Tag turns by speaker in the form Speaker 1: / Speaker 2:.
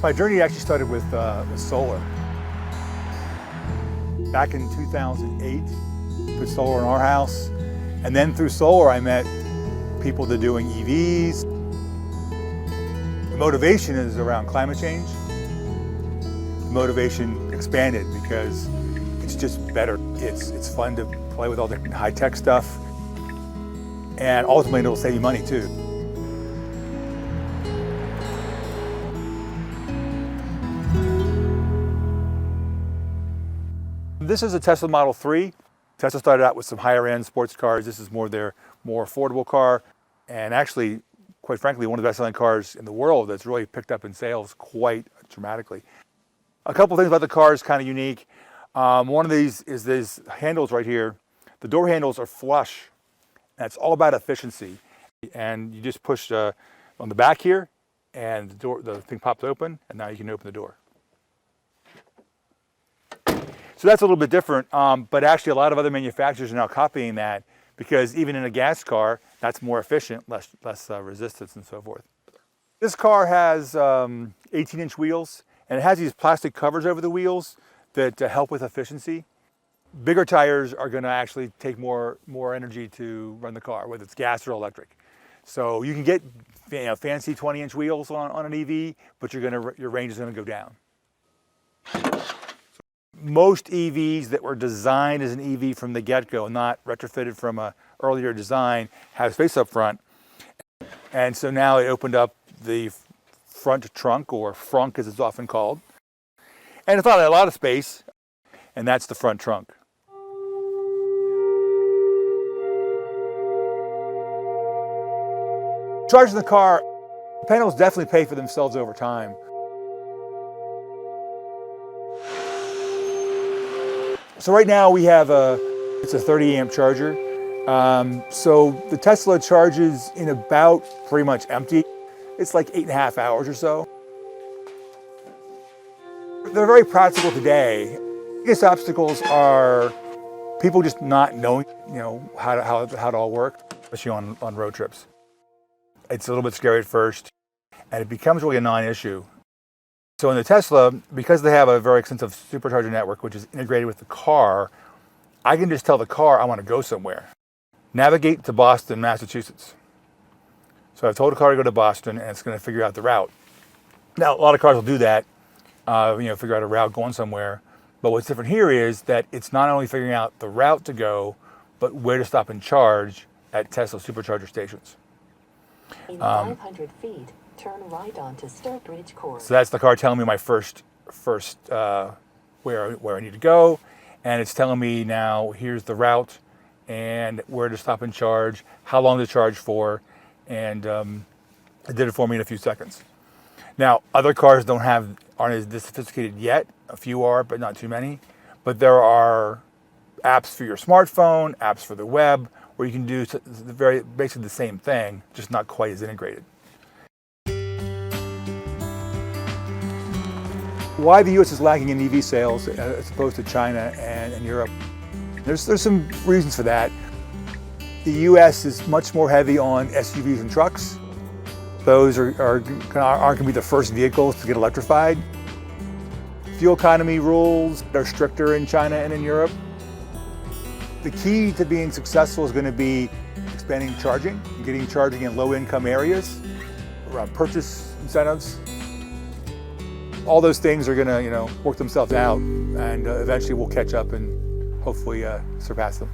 Speaker 1: My journey actually started with solar. Back in 2008, put solar in our house. And then through solar, I met people that are doing EVs. The motivation is around climate change. The motivation expanded because it's just better. It's fun to play with all the high-tech stuff. And ultimately, it'll save you money too. This is a Tesla Model 3. Tesla started out with some higher-end sports cars. This is their more affordable car. And actually, quite frankly, one of the best-selling cars in the world that's really picked up in sales quite dramatically. A couple things about the car is kind of unique. One of these is these handles right here. The door handles are flush. That's all about efficiency. And you just push on the back here, and the thing pops open, and now you can open the door. So that's a little bit different, but actually a lot of other manufacturers are now copying that because even in a gas car, that's more efficient, less resistance and so forth. This car has 18-inch wheels, and it has these plastic covers over the wheels that help with efficiency. Bigger tires are going to actually take more energy to run the car, whether it's gas or electric. So you can get fancy 20-inch wheels on an EV, but your range is going to go down. Most EVs that were designed as an EV from the get-go, not retrofitted from an earlier design, have space up front. And so now it opened up the front trunk, or frunk as it's often called. And it thought it had a lot of space, and that's the front trunk. Charging the car, panels definitely pay for themselves over time. So right now we have it's a 30 amp charger. So the Tesla charges in about pretty much empty. It's like 8.5 hours or so. They're very practical today. The biggest obstacles are people just not knowing, how to all work, especially on road trips. It's a little bit scary at first, and it becomes really a non-issue. So in the Tesla, because they have a very extensive supercharger network, which is integrated with the car, I can just tell the car I want to go somewhere. Navigate to Boston, Massachusetts. So I've told the car to go to Boston, and it's going to figure out the route. Now, a lot of cars will do that, figure out a route going somewhere. But what's different here is that it's not only figuring out the route to go, but where to stop and charge at Tesla supercharger stations.
Speaker 2: In 500 feet. Turn right onto Sturbridge Court.
Speaker 1: So that's the car telling me my first where I need to go, and it's telling me now here's the route and where to stop and charge, how long to charge for, and it did it for me in a few seconds. Now other cars aren't as sophisticated yet. A few are, but not too many. But there are apps for your smartphone, apps for the web, where you can do basically the same thing, just not quite as integrated. Why the U.S. is lagging in EV sales as opposed to China and Europe. There's some reasons for that. The U.S. is much more heavy on SUVs and trucks. Those aren't going to be the first vehicles to get electrified. Fuel economy rules are stricter in China and in Europe. The key to being successful is going to be expanding charging, getting charging in low-income areas, around purchase incentives. All those things are going to, work themselves out, and eventually we'll catch up and hopefully surpass them.